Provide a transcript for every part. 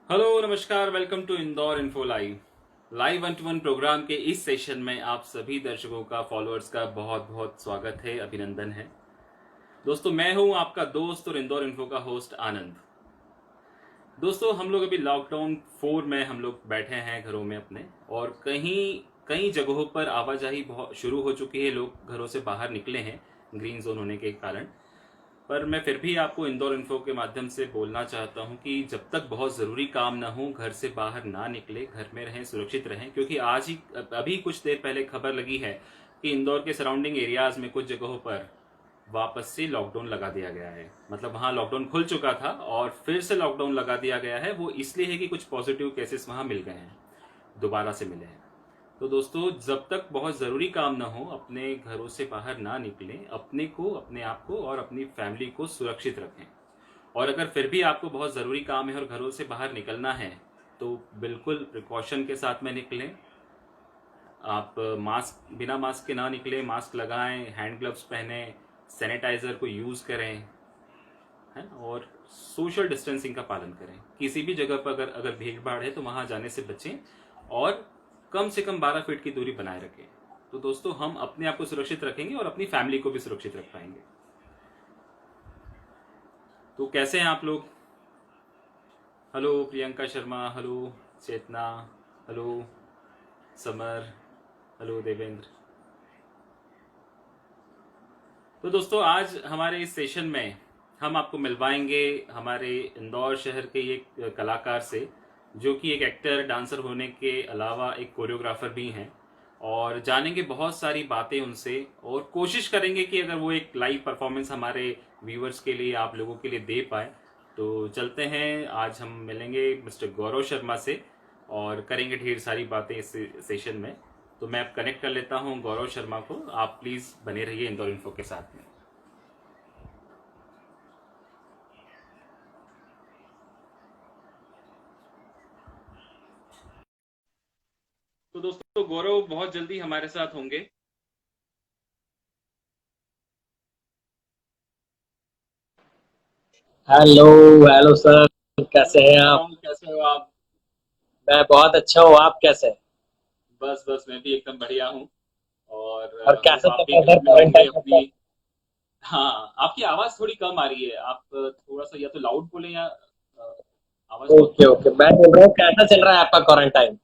Hello नमस्कार, welcome to Indore info live 1-to-1 programme के इस सेशन में आप सभी दर्शकों का, फॉलोअर्स का बहुत बहुत स्वागत है, अभिनंदन है। दोस्तों, मैं हूं आपका दोस्त और इंदौर इन्फो का होस्ट आनंद। दोस्तों, हम लोग अभी लॉकडाउन 4 में हम लोग बैठे हैं घरों में अपने, और कहीं कई जगहों पर आवाजाही बहुत शुरू हो चुकी है। लोग घरों से बाहर निकले हैं ग्रीन जोन होने के कारण। पर मैं फिर भी आपको इंदौर इन्फो के माध्यम से बोलना चाहता हूं कि जब तक बहुत ज़रूरी काम ना हो, घर से बाहर ना निकले, घर में रहें, सुरक्षित रहें। क्योंकि आज ही अभी कुछ देर पहले खबर लगी है कि इंदौर के सराउंडिंग एरियाज में कुछ जगहों पर वापस से लॉकडाउन लगा दिया गया है। मतलब वहाँ लॉकडाउन खुल चुका था और फिर से लॉकडाउन लगा दिया गया है। वो इसलिए है कि कुछ पॉजिटिव केसेस वहाँ मिल गए हैं, दोबारा से मिले हैं। तो दोस्तों, जब तक बहुत ज़रूरी काम ना हो, अपने घरों से बाहर ना निकलें। अपने को, अपने आप को और अपनी फैमिली को सुरक्षित रखें। और अगर फिर भी आपको बहुत ज़रूरी काम है और घरों से बाहर निकलना है, तो बिल्कुल प्रिकॉशन के साथ में निकलें। आप मास्क, बिना मास्क के ना निकलें, मास्क लगाएं, हैंड ग्लव्स पहने, सैनिटाइज़र को यूज़ करें, है, और सोशल डिस्टेंसिंग का पालन करें। किसी भी जगह पर अगर अगर भीड़ भाड़ है तो वहाँ जाने से बचें और कम से कम 12 फीट की दूरी बनाए रखें। तो दोस्तों, हम अपने आप को सुरक्षित रखेंगे और अपनी फैमिली को भी सुरक्षित रख पाएंगे। तो कैसे हैं आप लोग? हेलो प्रियंका शर्मा, हेलो चेतना, हेलो समर, हेलो देवेंद्र। तो दोस्तों, आज हमारे इस सेशन में हम आपको मिलवाएंगे हमारे इंदौर शहर के एक कलाकार से, जो कि एक एक्टर, डांसर होने के अलावा एक कोरियोग्राफर भी हैं। और जानेंगे बहुत सारी बातें उनसे और कोशिश करेंगे कि अगर वो एक लाइव परफॉर्मेंस हमारे व्यूवर्स के लिए, आप लोगों के लिए दे पाए। तो चलते हैं, आज हम मिलेंगे मिस्टर गौरव शर्मा से और करेंगे ढेर सारी बातें इस सेशन में। तो मैं अब कनेक्ट कर लेता हूं गौरव शर्मा को। आप प्लीज़ बने रहिए इंदौर इन्फो के साथ में। तो दोस्तों, गौरव बहुत जल्दी हमारे साथ होंगे। हेलो। Hello sir. कैसे हेलो हैं आप? गौरव, कैसे हो आप? मैं बहुत अच्छा हूँ। आप कैसे हैं? बस बस, मैं भी एकदम बढ़िया हूँ। और और होप कैसे आप चल भी रहा है घर सर में होंगे क्वारंटाइन आपका? अपनी। हाँ, आपकी आवाज़ थोड़ी कम आ रही है। आप थोड़ा सा या तो लाउड बोलें या आवाज़ बहुत ओके कम आ ओके, रही है। मैं बोल रहा हूँ कैसा चल रहा है आपका क्वारंटाइन?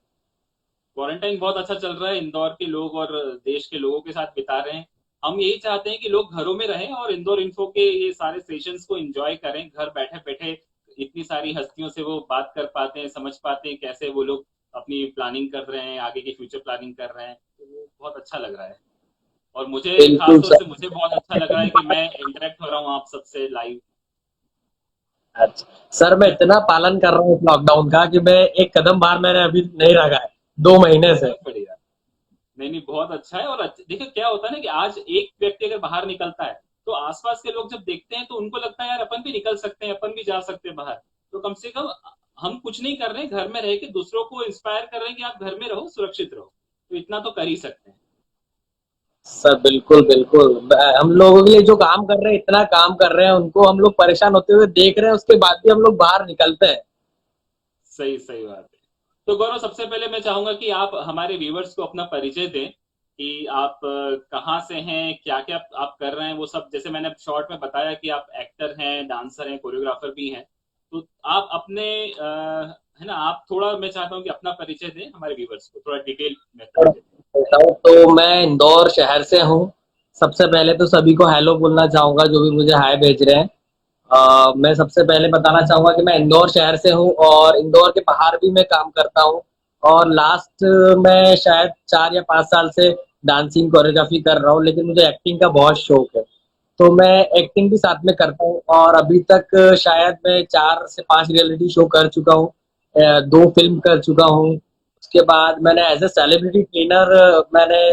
क्वारंटाइन बहुत अच्छा चल रहा है। इंदौर के लोग और देश के लोगों के साथ बिता रहे हैं। हम यही चाहते हैं कि लोग घरों में रहें और इंदौर इन्फो के ये सारे सेशंस को एंजॉय करें। घर बैठे बैठे इतनी सारी हस्तियों से वो बात कर पाते हैं, समझ पाते हैं कैसे वो लोग अपनी प्लानिंग कर रहे हैं, आगे की फ्यूचर प्लानिंग कर रहे हैं। तो वो बहुत अच्छा लग रहा है। और मुझे खास बिल्कुल तौर सर। से मुझे बहुत अच्छा लग रहा है कि मैं इंटरेक्ट हो रहा हूँ आप सबसे लाइव। अच्छा सर, मैं इतना पालन कर रहा हूँ इस लॉकडाउन का कि मैं एक कदम बाहर मैंने अभी नहीं रखा है 2 महीने से। बहुत बढ़िया। नहीं नहीं, बहुत अच्छा है। और देखिए क्या होता है ना कि आज एक व्यक्ति अगर बाहर निकलता है, तो आसपास के लोग जब देखते हैं तो उनको लगता है यार अपन भी निकल सकते हैं, अपन भी जा सकते हैं बाहर। तो कम से कम हम कुछ नहीं कर रहे हैं, घर में रह के दूसरों को इंस्पायर कर रहे हैं कि आप घर में रहो, सुरक्षित रहो। तो इतना तो कर ही सकते हैं। सर बिल्कुल बिल्कुल, हम लोगों के लिए जो काम कर रहे हैं, इतना काम कर रहे हैं, उनको हम लोग परेशान होते हुए देख रहे हैं, उसके बाद भी हम लोग बाहर निकलते हैं। सही सही बात है। तो गौरव, सबसे पहले मैं चाहूंगा कि आप हमारे व्यूवर्स को अपना परिचय दें कि आप कहाँ से हैं, क्या क्या आप कर रहे हैं, वो सब। जैसे मैंने शॉर्ट में बताया कि आप एक्टर हैं, डांसर हैं, कोरियोग्राफर भी हैं। तो आप अपने है ना, आप थोड़ा, मैं चाहता हूँ कि अपना परिचय दें हमारे व्यूवर्स को, थोड़ा डिटेल में परिचय दें। बताऊं तो मैं इंदौर शहर से हूँ। सबसे पहले तो सभी को हेलो बोलना चाहूंगा जो भी मुझे हाय भेज रहे हैं। मैं सबसे पहले बताना चाहूंगा कि मैं इंदौर शहर से हूँ और इंदौर के बाहर भी मैं काम करता हूँ। और लास्ट मैं शायद 4 या 5 साल से डांसिंग कोरियोग्राफी कर रहा हूँ, लेकिन मुझे एक्टिंग का बहुत शौक है। तो मैं एक्टिंग भी साथ में करता हूँ और अभी तक शायद मैं 4 से 5 रियलिटी शो कर चुका हूँ। 2 फिल्म कर चुका हूँ। उसके बाद मैंने एज ए सेलिब्रिटी ट्रेनर मैंने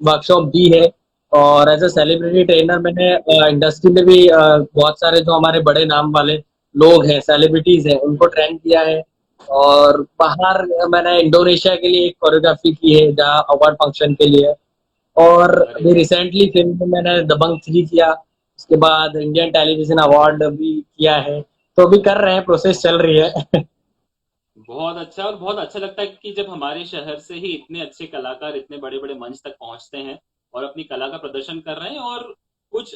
वर्कशॉप दी है। और as a okay. Celebrity trainer मैंने इंडस्ट्री में भी बहुत सारे जो हमारे बड़े नाम वाले लोग हैं, सेलिब्रिटीज हैं, उनको ट्रेन किया है। और बाहर मैंने इंडोनेशिया के लिए एक कोरियोग्राफी की है जहाँ अवार्ड फंक्शन के लिए। और अरे अभी वाह। रिसेंटली फिल्म में मैंने दबंग 3 किया। उसके बाद इंडियन टेलीविजन अवार्ड भी किया है। तो अभी कर रहे हैं, प्रोसेस चल रही है। बहुत अच्छा, और बहुत अच्छा लगता है कि जब हमारे शहर से ही इतने अच्छे कलाकार इतने बड़े-बड़े मंच तक पहुँचते हैं और अपनी कला का प्रदर्शन कर रहे हैं और कुछ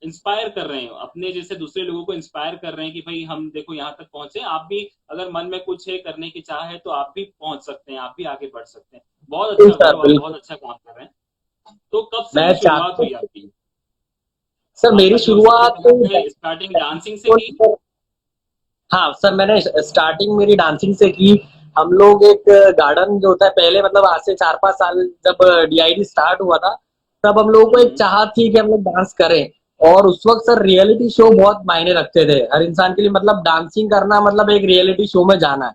इंस्पायर कर रहे हैं, अपने जैसे दूसरे लोगों को इंस्पायर कर रहे हैं कि भई हम देखो यहाँ तक पहुँचे, आप भी अगर मन में कुछ है करने की चाह है तो आप भी पहुँच सकते हैं, आप भी आगे बढ़ सकते हैं। बहुत बिल्कुल अच्छा सर, गौरव, आप बहुत बिल्कुल। अच्छा काम कर रहे हैं। तो कब से मैं ये शुरुआत चाहता हुई हूँ आपकी? सर, आपका मेरी जो सबसे शुरुआत पहले आपने स्टार्टिंग डांसिंग से की? हाँ सर, मैंने स्टार्टिंग मेरी डांसिंग से की। हम लोग एक गार्डन जो होता है पहले, मतलब आज से 4-5 साल जब डीआईडी स्टार्ट हुआ था, तब हम लोगों को एक हुँ, चाहत थी कि हम लोग डांस करें। और उस वक्त सर रियलिटी शो बहुत मायने रखते थे हर इंसान के लिए, मतलब डांसिंग करना मतलब एक रियलिटी शो में जाना है।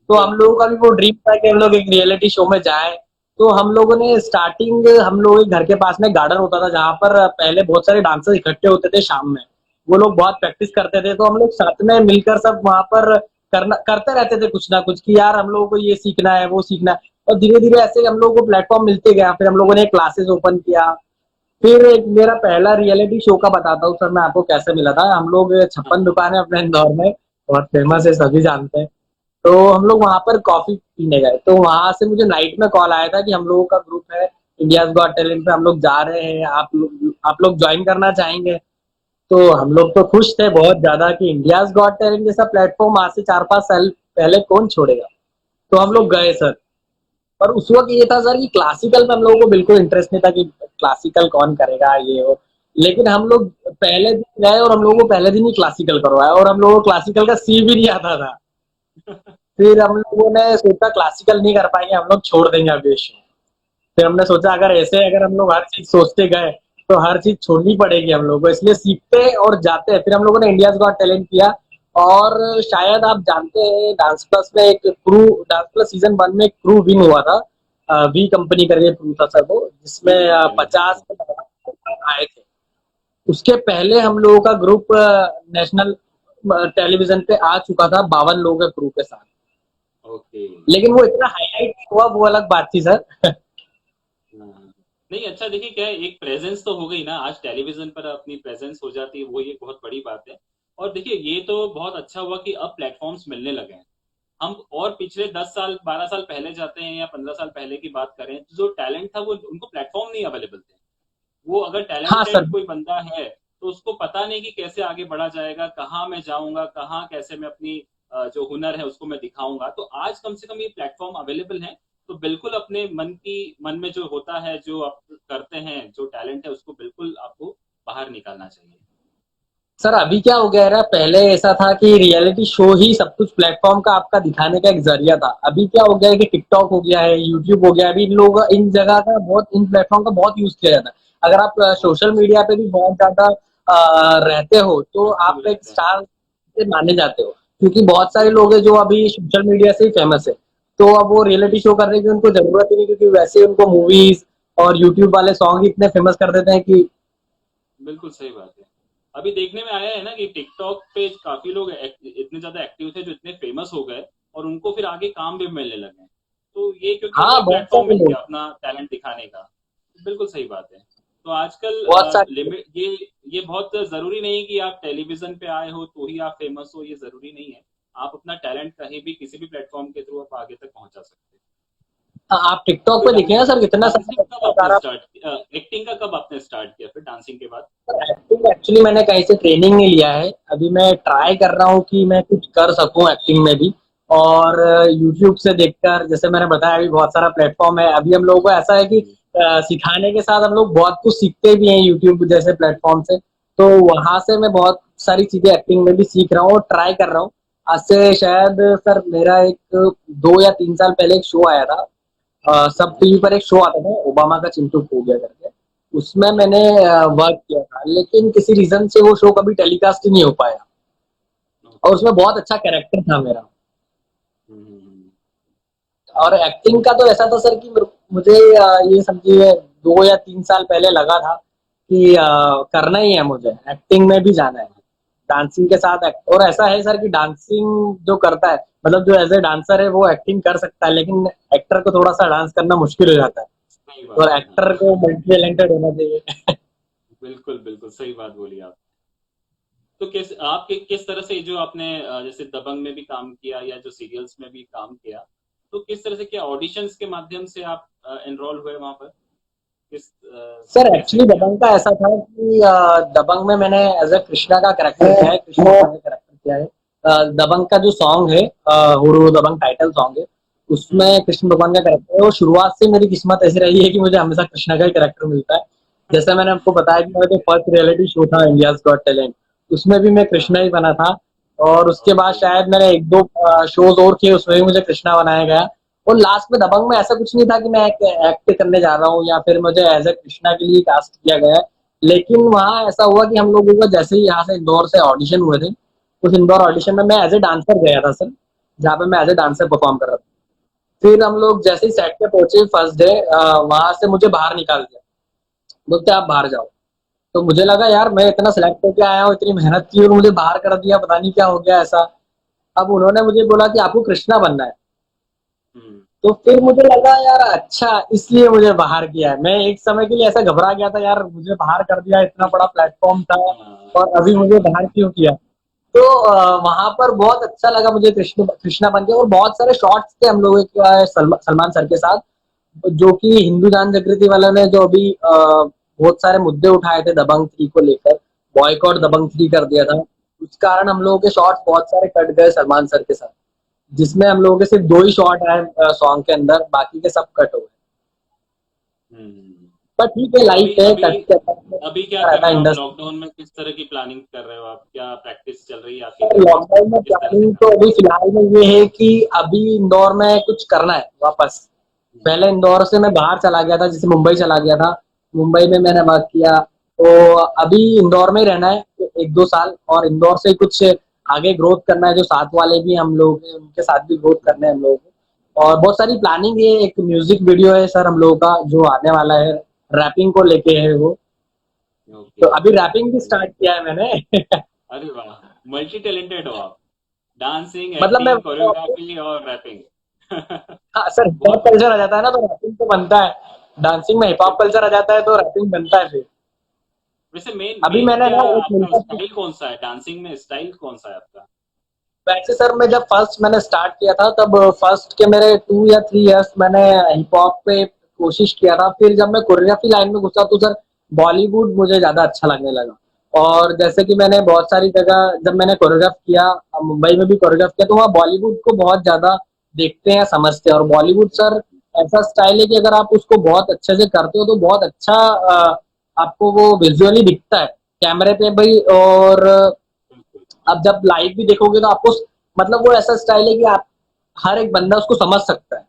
तो हम लोगों बिल्कुल। का भी वो ड्रीम था कि हम लोग एक रियलिटी शो में जाएं। तो हम लोगों ने स्टार्टिंग, हम लोग के घर के पास में गार्डन होता था जहाँ पर पहले बहुत सारे डांसर्स इकट्ठे होते थे शाम में। वो लोग बहुत प्रैक्टिस करते थे, तो हम लोग साथ में मिलकर सब वहां पर करना करते रहते थे कुछ ना कुछ, कि यार हम लोगों को ये सीखना है, वो सीखना है। और धीरे धीरे ऐसे हम लोगों को प्लेटफॉर्म मिलते गया, फिर हम लोगों ने क्लासेस ओपन किया। फिर एक मेरा पहला रियलिटी शो का बताता हूँ सर मैं आपको कैसे मिला था। हम लोग हाँ, 56 हाँ। दुकान है अपने इंदौर में, बहुत फेमस है, सभी जानते हैं। तो हम लोग वहां पर कॉफी पीने गए, तो वहां से मुझे नाइट में कॉल आया था कि हम लोगों का ग्रुप है, इंडियाज गॉट टैलेंट पे हम लोग जा रहे हैं, आप लोग ज्वाइन करना चाहेंगे? तो हम लोग तो खुश थे बहुत ज्यादा कि इंडियाज गॉट टैलेंट जैसा प्लेटफॉर्म आज से 4-5 साल पहले कौन छोड़ेगा। तो हम सही लोग बात गए है। सर। पर उस वक्त ये था सर कि क्लासिकल में हम लोगों को बिल्कुल इंटरेस्ट नहीं था कि क्लासिकल कौन करेगा ये वो। लेकिन हम लोग पहले दिन गए और हम लोगों को पहले दिन ही क्लासिकल करवाया, और हम लोगों को क्लासिकल का सी भी नहीं आता था। फिर हम लोगों ने सोचा क्लासिकल नहीं कर पाएंगे हम लोग, छोड़ देंगे अभी शो। फिर हमने सोचा अगर हम लोग हर चीज सोचते गए तो हर चीज छोड़नी पड़ेगी हम लोगों को, इसलिए सीखते और जाते हैं। फिर हम लोगों ने इंडियाज गॉट टैलेंट किया। और शायद आप जानते हैं डांस प्लस में एक क्रू, डांस प्लस सीजन 1 में एक क्रू विन हुआ था। वी कंपनी करके क्रू था सर वो, वी जिसमें कंपनी, हाँ, 50 हाँ। आए थे। उसके पहले हम लोगों का ग्रुप नेशनल टेलीविजन पे आ चुका था 52 लोगों के क्रू के साथ। ओके। लेकिन वो इतना हाईलाइट हुआ, वो अलग बात थी सर। हाँ। नहीं, अच्छा देखिए क्या है, एक प्रेजेंस तो हो गई ना, आज टेलीविजन पर अपनी प्रेजेंस हो जाती है, वो ये बहुत बड़ी बात है। और देखिए ये तो बहुत अच्छा हुआ कि अब प्लेटफॉर्म्स मिलने लगे हैं। हम और पिछले 10 साल 12 साल पहले जाते हैं या 15 साल पहले की बात करें, तो जो टैलेंट था वो उनको प्लेटफॉर्म नहीं अवेलेबल थे। वो अगर हाँ टैलेंटेड सर। कोई बंदा है तो उसको पता नहीं कि कैसे आगे बढ़ा जाएगा, कहाँ मैं जाऊंगा, कहाँ कैसे मैं अपनी जो हुनर है उसको मैं दिखाऊंगा। तो आज कम से कम ये प्लेटफॉर्म अवेलेबल है, तो बिल्कुल अपने मन में जो होता है, जो आप करते हैं, जो टैलेंट है, उसको बिल्कुल आपको बाहर निकालना चाहिए। सर अभी क्या हो गया है ना, पहले ऐसा था कि रियलिटी शो ही सब कुछ प्लेटफॉर्म का आपका दिखाने का एक जरिया था। अभी क्या हो गया है कि टिकटॉक हो गया है, यूट्यूब हो गया है, अभी इन जगह का बहुत, इन प्लेटफॉर्म का बहुत यूज किया जाता है। अगर आप बहुत सोशल यूज मीडिया पे भी बहुत ज्यादा रहते हो तो एक्टिव आप एक रहते हैं। स्टार से माने जाते हो, क्योंकि बहुत सारे लोग हैं बिल्कुल, जो अभी सोशल मीडिया से ही फेमस है। तो अब वो रियलिटी शो करने की उनको जरूरत ही नहीं, क्योंकि वैसे ही उनको मूवीज और यूट्यूब वाले सॉन्ग ही इतने फेमस कर देते हैं कि। बिल्कुल सही बात है। अभी देखने में आया है ना कि टिकटॉक पे काफ़ी लोग इतने ज़्यादा एक्टिव थे, जो इतने फेमस हो गए और उनको फिर आगे काम भी मिलने लगे। तो ये क्योंकि हाँ, उन्हें बहुत प्लेटफ़ॉर्म सारे मिल लोग, गया अपना टैलेंट दिखाने का। बिल्कुल सही बात है। तो आजकल बहुत सारे। लिमिट ये बहुत ज़रूरी नहीं कि आप टेलीविज़न पे आए हो तो ही आप फेमस हो, ये ज़रूरी नहीं है। आप अपना टैलेंट कहीं भी किसी भी प्लेटफ़ॉर्म के थ्रू आप आगे तक पहुँचा सकते हैं। हाँ, आप टिकटॉक फिर पे देखिए ना सर, कितना डांसिंग कब सारा आपने सारा। स्टार्ट एक्टिंग का कब आपने स्टार्ट किया फिर डांसिंग के बाद? एक्टिंग एक्चुअली मैंने कहीं से ट्रेनिंग नहीं लिया है, अभी मैं ट्राई कर रहा हूँ कि मैं कुछ कर सकूँ एक्टिंग में भी। और यूट्यूब से देखकर, जैसे मैंने बताया, अभी बहुत सारा प्लेटफॉर्म है। अभी हम लोगों को ऐसा है कि जी। सिखाने के साथ हम लोग बहुत कुछ सीखते भी हैं यूट्यूब जैसे प्लेटफॉर्म से। तो वहां से मैं बहुत सारी चीजें एक्टिंग में भी सीख रहा हूँ और ट्राई कर रहा हूँ। आज से शायद सर मेरा एक 2 या 3 साल पहले एक शो आया था। सब हाँ, टीवी पर एक शो आता था, ओबामा का चिंटू हो गया करके। उसमें मैंने वर्क किया था, लेकिन किसी रीजन से वो शो कभी टेलीकास्ट ही नहीं हो पाया। और ओके। उसमें बहुत अच्छा कैरेक्टर था मेरा। हुँ, हुँ, हुँ। और एक्टिंग का तो ऐसा था सर कि मुझे ये समझिए 2 या 3 साल पहले लगा था कि करना ही है, मुझे एक्टिंग में भी जाना है। डांसिंग के साथ और ऐसा है सर कि डांसिंग जो करता है, मतलब जो एज ए डांसर है वो एक्टिंग कर सकता है, लेकिन एक्टर को थोड़ा सा डांस करना मुश्किल हो जाता है। सही बात और है, एक्टर हाँ। को मल्टी टैलेंटेड होना चाहिए। बिल्कुल, बिल्कुल, सही बात बोली आप। तो किस तरह से जो आपने जैसे दबंग में भी काम किया या जो सीरियल्स में भी काम किया, तो किस तरह से, क्या ऑडिशंस के माध्यम से आप एनरोल हुए वहां पर? सर कैसे एक्चुअली किया? दबंग का ऐसा था कि दबंग में मैंने एज अ कृष्णा का कैरेक्टर किया है, कृष्ण भगवान का कैरेक्टर किया है। दबंग का जो सॉन्ग है, हुडू दबंग टाइटल सॉन्ग है, उसमें हम्म। कृष्ण भगवान का कैरेक्टर है। और शुरुआत से मेरी किस्मत ऐसी रही है कि मुझे हमेशा कृष्णा का ही कैरेक्टर मिलता है। जैसे मैंने आपको बताया कि मेरा जो फर्स्ट रियलिटी शो था इंडियाज गॉट टैलेंट, उसमें भी मैं कृष्णा हाँ। ही बना था। और उसके बाद ओके। शायद मैंने एक दो शोज और किए, उसमें भी मुझे कृष्णा बनाया गया। और लास्ट में दबंग में ऐसा कुछ नहीं था कि मैं एक्ट करने जा रहा हूँ या फिर मुझे एज ए कृष्णा के लिए कास्ट किया गया है। लेकिन वहां ऐसा हुआ कि हम लोगों को जैसे ही यहाँ से इंदौर से ऑडिशन हुए थे, उस इंदौर हाँ ऑडिशन हाँ। में मैं एज ए डांसर गया था सर, जहाँ पे मैं एज ए डांसर परफॉर्म कर रहा था। फिर हम लोग जैसे ही सेट पे पहुंचे फर्स्ट डे, वहां से मुझे बाहर निकाल दिया, बोलते आप बाहर जाओ। तो मुझे लगा यार मैं इतना सिलेक्ट होकर आया हूँ, इतनी मेहनत की और मुझे बाहर कर दिया, पता नहीं क्या हो गया ऐसा। अब उन्होंने मुझे बोला कि आपको कृष्णा बनना है। हम्म। तो फिर मुझे लगा यार अच्छा इसलिए मुझे बाहर किया है। मैं एक समय के लिए ऐसा घबरा गया था यार, मुझे बाहर कर दिया, इतना बड़ा प्लेटफॉर्म था हाँ, और अभी सही मुझे बात बाहर है। क्यों किया। तो वहां पर बहुत अच्छा लगा मुझे कृष्णा बन के। और बहुत सारे शॉर्ट्स थे हम लोगों के सलमान सर के साथ, जो कि हिंदू जान जागृति वालों ने जो अभी बहुत सारे मुद्दे उठाए थे दबंग 3 को लेकर, बॉयकॉट दबंग 3 कर दिया था। उस कारण हम लोगों के शॉर्ट्स बहुत सारे कट गए सलमान सर के साथ, जिसमें हम लोगों के सिर्फ 2 ही शॉट आए सॉन्ग के अंदर, बाकी के सब कट हो गए। हम्म। पर ठीक है, तो लाइफ अभी है, अभी कट के अभी क्या कर रहता रहे है हो आप इंडस्ट्री। लॉकडाउन में? किस तरह की प्लानिंग कर रहे हो आप? क्या प्रैक्टिस चल रही है आपकी घर में? लॉकडाउन में किस तरह से प्लानिंग तो काम कर अभी रहे फिलहाल में ये है कि अभी इंदौर में कुछ करना है वापस। हो? पहले इंदौर से मैं बाहर चला गया था, जैसे मुंबई चला गया था, मुंबई में मैंने वर्क किया। तो अभी इंदौर में ही रहना है 1-2 साल, और इंदौर से कुछ आगे ग्रोथ करना है। जो साथ वाले भी हम लोग हैं उनके साथ भी ग्रोथ करना है हम लोगों को। और बहुत सारी प्लानिंग है, एक म्यूजिक वीडियो है सर हम लोगों का जो आने वाला है, रैपिंग को लेके है वो। ओके। तो अभी रैपिंग भी स्टार्ट किया है मैंने। अरे वाह, मल्टी टैलेंटेड हो आप। डांसिंग, मतलब मैं एक्टिंग, कोरियोग्राफी और रैपिंग। हाँ सर, हिप हॉप बहुत कल्चर बढ़िया। आ जाता है ना तो रैपिंग तो बनता है। डांसिंग में हिप हॉप कल्चर आ बिल्कुल। जाता है तो रैपिंग बनता है फिर। वैसे मेन अभी मेन मैंने क्या ना एक आपका मिनट, स्टाइल कौन सा है डांसिंग में? स्टाइल कौन सा है आपका? वैसे सर मैं जब फर्स्ट मैंने स्टार्ट किया था तब फर्स्ट के मेरे 2 या 3 इयर्स मैंने हिप हॉप पे कोशिश किया था। फिर जब मैं कोरियोग्राफी लाइन में घुसा तो सर बॉलीवुड मुझे ज्यादा अच्छा लगने लगा। और जैसे कि मैंने बहुत सारी जगह जब मैंने कोरियोग्राफ किया, मुंबई में भी कोरियोग्राफ किया, तो वहाँ बॉलीवुड को बहुत ज्यादा देखते हैं समझते हैं। और बॉलीवुड सर ऐसा स्टाइल है कि अगर आप उसको बहुत अच्छे से करते हो तो बहुत अच्छा आपको वो विजुअली दिखता है कैमरे पे भाई। और बिल्कुल। अब जब लाइव भी देखोगे तो आपको मतलब वो ऐसा स्टाइल है कि आप हर एक बंदा उसको समझ सकता है।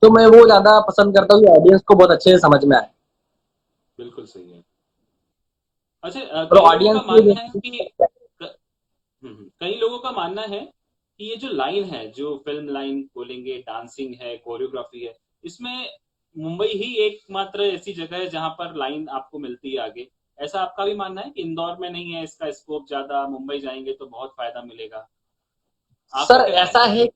तो मैं वो ज्यादा पसंद करता हूँ कि ऑडियंस को बहुत अच्छे से समझ में आए। बिल्कुल सही है। अच्छा, और कई लोगों का ऑडियंस मानना है कि कई लोगों का मानना है कि ये जो लाइन है, जो फिल्म लाइन बोलेंगे, डांसिंग है, कोरियोग्राफी है, इसमें मुंबई ही एकमात्र ऐसी जगह है जहां पर लाइन आपको मिलती है आगे। ऐसा आपका भी मानना है कि इंदौर में नहीं है इसका स्कोप ज्यादा, मुंबई जाएंगे तो बहुत फायदा मिलेगा? आपका सर क्या ऐसा कहना है? है कि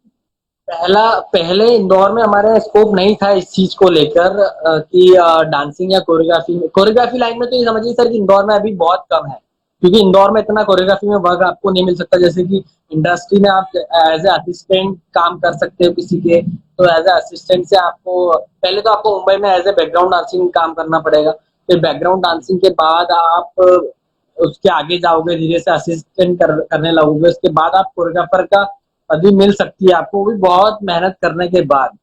पहले इंदौर में हमारे स्कोप नहीं था इस चीज को लेकर कि डांसिंग या कोरियोग्राफी लाइन में तो ये समझिए सर कि इंदौर में अभी बहुत कम है। क्योंकि इंदौर में इतना कोरियोग्राफी में वर्क आपको नहीं मिल सकता। जैसे कि इंडस्ट्री में आप एज ए असिस्टेंट काम कर सकते हो किसी के, तो एज ए असिस्टेंट से आपको पहले तो आपको मुंबई में एज ए बैकग्राउंड डांसिंग काम करना पड़ेगा। फिर बैकग्राउंड डांसिंग के बाद आप उसके आगे जाओगे, धीरे से असिस्टेंट करने लगोगे, उसके बाद आप कोरियोग्राफर का पदवी मिल सकती है आपको, वो भी बहुत मेहनत करने के बाद।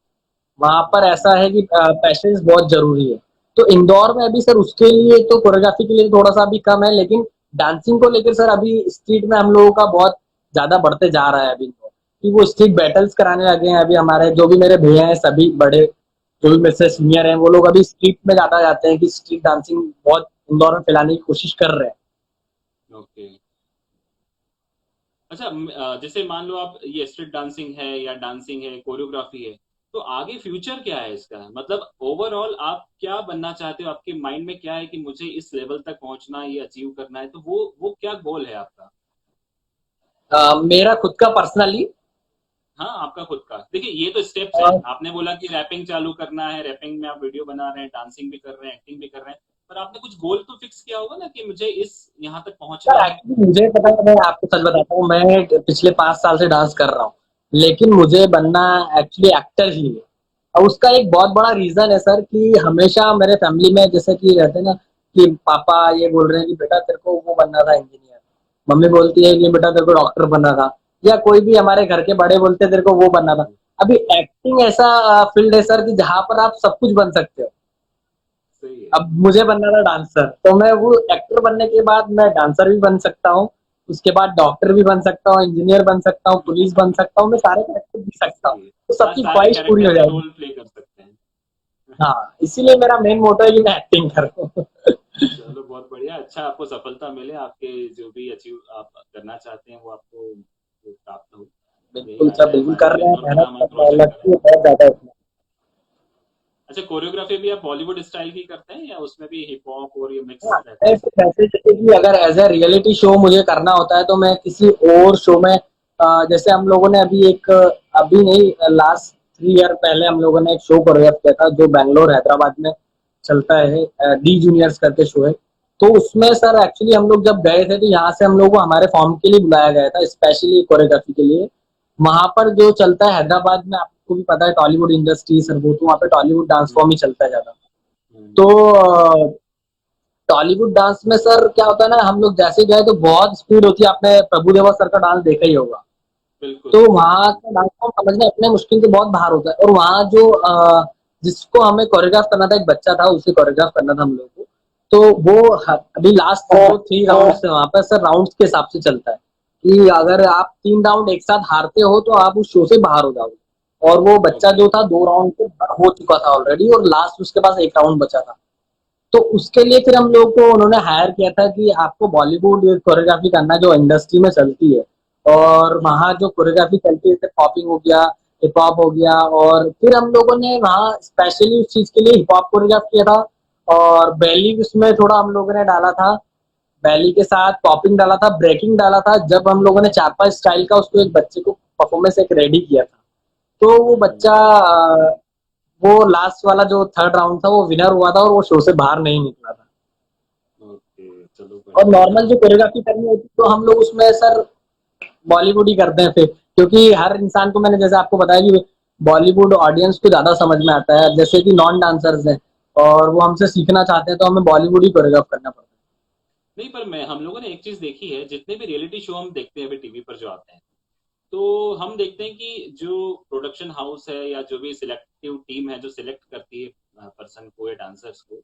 वहां पर ऐसा है कि पैशंस बहुत जरूरी है। तो इंदौर में अभी सर उसके लिए तो कोरियोग्राफी के लिए थोड़ा सा अभी कम है, लेकिन डांसिंग को लेकर सर अभी स्ट्रीट में हम लोगों का बहुत ज्यादा बढ़ते जा रहा है अभी तो, कि वो स्ट्रीट बैटल्स कराने लगे हैं। अभी हमारे जो भी मेरे भैया हैं सभी बड़े, जो भी मेरे से सीनियर हैं, वो लोग अभी स्ट्रीट में ज्यादा जाते हैं कि स्ट्रीट डांसिंग बहुत इंदौर में फैलाने की कोशिश कर रहे हैं। ओके। अच्छा, जैसे मान लो आप ये स्ट्रीट डांसिंग है या डांसिंग है, कोरियोग्राफी है, तो आगे फ्यूचर क्या है इसका? मतलब ओवरऑल आप क्या बनना चाहते हो? आपके माइंड में क्या है कि मुझे इस लेवल तक पहुंचना है, ये अचीव करना है? तो वो क्या गोल है आपका? मेरा खुद का पर्सनली हाँ, आपका खुद का। देखिए, ये तो स्टेप्स हैं। आपने बोला कि रैपिंग चालू करना है, रैपिंग में आप वीडियो बना रहे हैं, डांसिंग भी कर रहे हैं, एक्टिंग भी कर रहे हैं। पर आपने कुछ गोल तो फिक्स किया होगा ना कि मुझे इस यहाँ तक सर पहुंचना है। एक्चुअली मुझे पता है, मैं आपको सच बताता हूँ, मैं पिछले 5 साल से डांस कर रहा हूँ, लेकिन मुझे बनना एक्चुअली एक्टर ही है। और उसका एक बहुत बड़ा रीजन है सर कि हमेशा मेरे फैमिली में जैसे कि रहते हैं ना कि पापा ये बोल रहे हैं कि बेटा तेरे को वो बनना था इंजीनियर, मम्मी बोलती है कि बेटा तेरे को डॉक्टर बनना था, या कोई भी हमारे घर के बड़े बोलते हैं तेरे को वो बनना था। अभी एक्टिंग ऐसा फील्ड है सर कि जहाँ पर आप सब कुछ बन सकते हो। सही है। अब मुझे बनना था डांसर, तो मैं वो एक्टर बनने के बाद मैं डांसर भी बन सकता हूँ, उसके बाद डॉक्टर भी बन सकता हूँ, इंजीनियर बन सकता हूँ, पुलिस बन सकता हूँ, मैं सारे कैरेक्टर जी सकता हूँ, सही है। तो हाँ, सबकी सारे ख्वाहिश पूरी कैरेक्टर हो में जाएगी। रोल प्ले कर सकते हैं। हाँ, इसीलिए मेरा मेन मोटो है कि मैं एक्टिंग करूँ। चलो बहुत बढ़िया, अच्छा आपको सफलता मिले, आपके जो भी अचीव आप करना चाहते हैं वो आपको वो प्राप्त हो। यही बिल्कुल आशा सर, है बिल्कुल हमारी कर और रहे हैं, इंदौर का मेहनत नाम कर आप रहे हैं, रोशन करें। लगती है बहुत ज्यादा इसमें। अच्छा, कोरियोग्राफी भी आप बॉलीवुड स्टाइल की करते हैं या उसमें भी हिप हॉप और ये मिक्स हाँ, रहता है मैं सब? फिर वैसे जैसे कि अगर एज ए रियलिटी शो मुझे करना होता है तो मैं किसी और शो में जैसे हम लोगों ने अभी एक अभी नहीं, लास्ट 3 ईयर पहले हम लोगों ने एक शो कोरियोग्राफ किया था जो बैंगलोर हैदराबाद में चलता है, डी जूनियर्स करके शो है। तो उसमें सर एक्चुअली हम लोग जब गए थे तो यहाँ से हम लोग को हमारे फॉर्म के लिए बुलाया गया था स्पेशली कोरियोग्राफी के लिए। वहां पर जो चलता है हैदराबाद में, आपको भी पता है टॉलीवुड इंडस्ट्री सर, वो तो वहाँ पे टॉलीवुड डांस फॉर्म ही हम्म। चलता है ज्यादा। तो हम्म। टॉलीवुड डांस में सर क्या होता है ना, हम लोग जैसे गए तो बहुत स्पीड होती है, आपने प्रभुदेवा सर का डांस देखा ही होगा। बिल्कुल तो वहाँ बिल्कुल। का डांस फॉर्म समझना अपने मुश्किल के बहुत बाहर होता है, और वहाँ जो जिसको हमें कोरियोग्राफ करना था, एक बच्चा था, उसे कोरियोग्राफ करना था हम लोग को। तो वो अभी लास्ट जो 3 राउंड है वहां पर सर राउंड्स के हिसाब से चलता है कि अगर आप 3 राउंड एक साथ हारते हो तो आप उस शो से बाहर हो जाओगे। और वो बच्चा ओके। जो था 2 राउंड पे हो चुका था ऑलरेडी, और लास्ट उसके पास एक राउंड बचा था। तो उसके लिए फिर हम लोग को उन्होंने हायर किया था कि आपको बॉलीवुड कोरियोग्राफी करना जो इंडस्ट्री में चलती है, और वहाँ जो कोरियोग्राफी चलती है जैसे पॉपिंग हो गया, हिप हॉप हो गया, और फिर हम लोगों ने वहाँ स्पेशली उस चीज के लिए हिप हॉप कोरियोग्राफ किया था। और बैली उसमें थोड़ा हम लोगों ने डाला था, बैली के साथ पॉपिंग डाला था, ब्रेकिंग डाला था। जब हम लोगों ने 4-5 स्टाइल का उसको एक बच्चे को परफॉर्मेंस एक रेडी किया था, तो वो बच्चा वो लास्ट वाला जो 3rd राउंड था वो विनर हुआ था, और वो शो से बाहर नहीं निकला था। ओके, चलो और बढ़िया है। नॉर्मल जो कोरियोग्राफी करनी होती है तो हम लोग उसमें सर बॉलीवुड ही करते हैं फिर, क्योंकि हर इंसान को मैंने जैसे आपको बताया कि बॉलीवुड ऑडियंस को ज्यादा समझ में आता है, जैसे कि नॉन डांसर्स हैं और वो हमसे सीखना चाहते हैं तो हमें बॉलीवुड ही कोरियोग्राफ करना पड़ता नहीं, पर मैं हम लोगों ने एक चीज देखी है, जितने भी रियलिटी शो हम देखते हैं अभी टीवी पर जो आते हैं, तो हम देखते हैं कि जो प्रोडक्शन हाउस है या जो भी सिलेक्टिव टीम है जो सिलेक्ट करती है पर्सन को या डांसर्स को,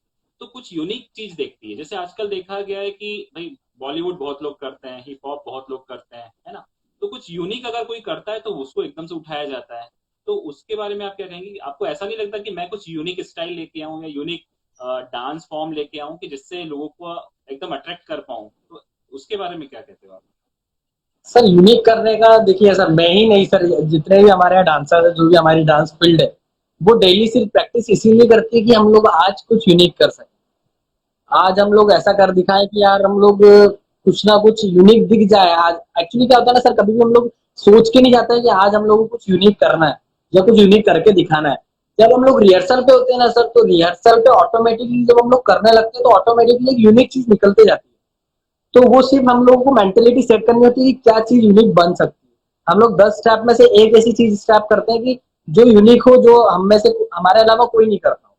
तो कुछ यूनिक चीज देखती है। जैसे आजकल देखा गया है कि भाई बॉलीवुड बहुत लोग करते हैं, हिप हॉप बहुत लोग करते हैं, है ना? तो कुछ यूनिक अगर कोई करता है तो उसको एकदम से उठाया जाता है। तो उसके बारे में आप क्या कहेंगे कि आपको ऐसा नहीं लगता कि मैं कुछ यूनिक स्टाइल लेके आऊं या यूनिक डांस फॉर्म लेके आऊं कि जिससे लोगों को एकदम अट्रैक्ट कर पाऊं? तो उसके बारे में क्या कहते हो आप? है सर। यूनिक करने का देखिए सर, मैं ही नहीं सर, जितने भी हमारे यहाँ डांसर है, जो भी हमारी डांस फील्ड है, वो डेली सिर्फ प्रैक्टिस इसीलिए करती है कि हम लोग आज कुछ यूनिक कर सकें। आज हम लोग ऐसा कर दिखाएं कि यार हम लोग कुछ ना कुछ यूनिक दिख जाए। आज एक्चुअली क्या होता है ना सर, कभी भी हम लोग सोच के नहीं जाते हैं कि आज हम लोग को कुछ यूनिक करना है या कुछ यूनिक करके दिखाना है। जब हम लोग रिहर्सल पे होते हैं ना सर, तो रिहर्सल पे ऑटोमेटिकली जब हम लोग करने लगते हैं तो ऑटोमेटिकली एक यूनिक चीज निकलते जाती है। तो वो सिर्फ हम लोगों को मेंटेलिटी सेट करनी होती है कि क्या चीज यूनिक बन सकती है। हम लोग 10 स्टेप में से एक ऐसी चीज स्टेप करते हैं कि जो यूनिक हो, जो हम में से हमारे अलावा कोई नहीं करता हो।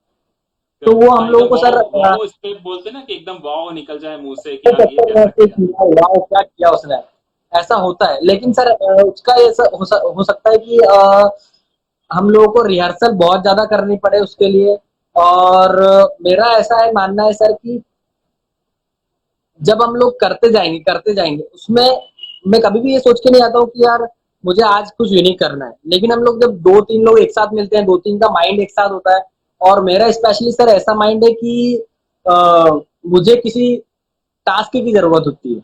तो वो करेक्ट, हाँ, हम लोगों एकदम को सर वाओ वाओ स्टेप बोलते हैं ना, कि एकदम वाओ निकल जाए मुंह से कि यार ये चक्कर में कैसा से किया। किया, वाओ क्या किया उसने, ऐसा होता है। लेकिन सर उसका ऐसा हो सकता है कि हम लोगों को रिहर्सल बहुत ज्यादा करनी पड़े उसके लिए। और मेरा ऐसा है मानना है सर कि जब हम लोग करते जाएंगे उसमें मैं कभी भी ये सोच के नहीं आता हूँ कि यार मुझे आज कुछ यूनिक करना है। लेकिन हम लोग जब 2-3 लोग एक साथ मिलते हैं, 2-3 का माइंड एक साथ होता है, और मेरा स्पेशली सर ऐसा माइंड है कि मुझे किसी टास्क की जरूरत होती है।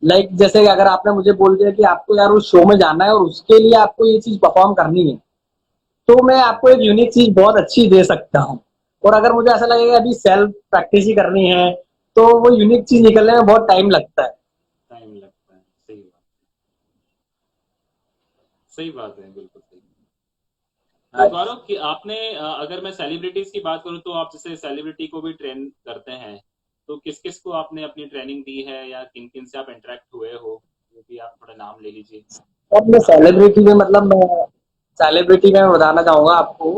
लाइक जैसे कि अगर आपने मुझे बोल दिया कि आपको यार उस शो में जाना है और उसके लिए आपको ये चीज परफॉर्म करनी है, तो मैं आपको एक यूनिक चीज बहुत अच्छी दे सकता हूँ। और अगर मुझे ऐसा लगेगा अभी सेल्फ प्रैक्टिस ही करनी है, तो वो यूनिक चीज निकलने में बहुत टाइम लगता है। टाइम लगता है, सही बात। सही बात है, बिल्कुल सही। तो हाँ जी। गौरव कि आपने अगर मैं सेलिब्रिटीज की बात करूं तो आप जैसे सेलिब्रिटी को भी ट्रेन करते हैं, तो किस किस को आपने अपनी ट्रेनिंग दी है या किन किन से आप इंटरेक्ट हुए हो, वो भी आप थोड़ा नाम ले लीजिए। अब मैं सेलिब्रिटी में मतलब मैं सेलिब्रिटी में बताना चाहूंगा आपको।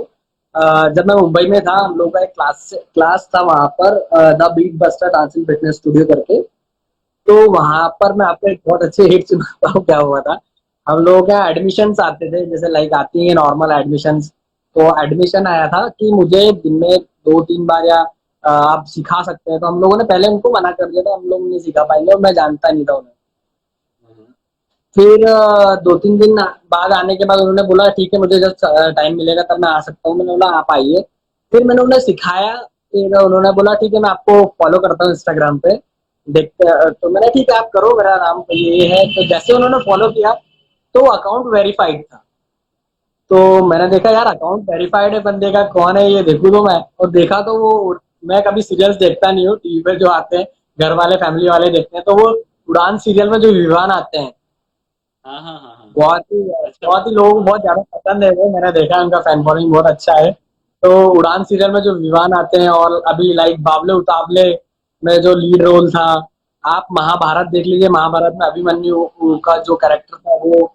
जब मैं मुंबई में था हम लोग का एक क्लास था वहां पर, the beat buster dancing fitness studio करके। तो ओके। वहां पर मैं आपको एक बहुत अच्छी हिट सुनाता हूँ क्या हुआ था। हम लोगों के यहाँ एडमिशन्स आते थे, जैसे लाइक आती है नॉर्मल एडमिशन्स। तो एडमिशन आया था कि मुझे दिन में 2-3 बार या आप सिखा सकते हैं। तो हम लोगों ने पहले उनको मना कर दिया था, हम लोग नहीं सिखा पाएंगे और मैं जानता नहीं था उन्हें। हम्म। फिर 2-3 दिन बाद आने के बाद उन्होंने बोला ठीक है, मुझे जब टाइम मिलेगा तब मैं आ सकता हूँ। मैंने बोला आप आइए। फिर मैंने उन्हें सिखाया। फिर उन्होंने बोला ठीक है, मैं आपको फॉलो करता हूँ इंस्टाग्राम पे, देखते तो मैंने ठीक है आप करो, मेरा नाम ये है। तो जैसे उन्होंने फॉलो किया तो अकाउंट वेरीफाइड था। तो मैंने देखा यार अकाउंट वेरीफाइड है बंदे का, कौन है ये देखूं तो मैं, और देखा तो वो, मैं कभी सीरियल्स देखता नहीं हूँ, टीवी पे जो आते हैं घर वाले फैमिली वाले देखते हैं, तो वो उड़ान सीरियल में जो विवान आते हैं, हाँ हाँ हाँ हाँ। बहुत ही अच्छा। बहुत ही लोगों को हाँ बहुत ज्यादा पसंद है वो, मैंने देखा है उनका फैन फॉलोइंग बहुत अच्छा है। तो उड़ान सीरियल में जो विवान आते हैं, और अभी लाइक बावले उतावले में जो लीड रोल था, आप महाभारत देख लीजिए, महाभारत में अभिमन्यु हाँ का हाँ। जो कैरेक्टर था वो,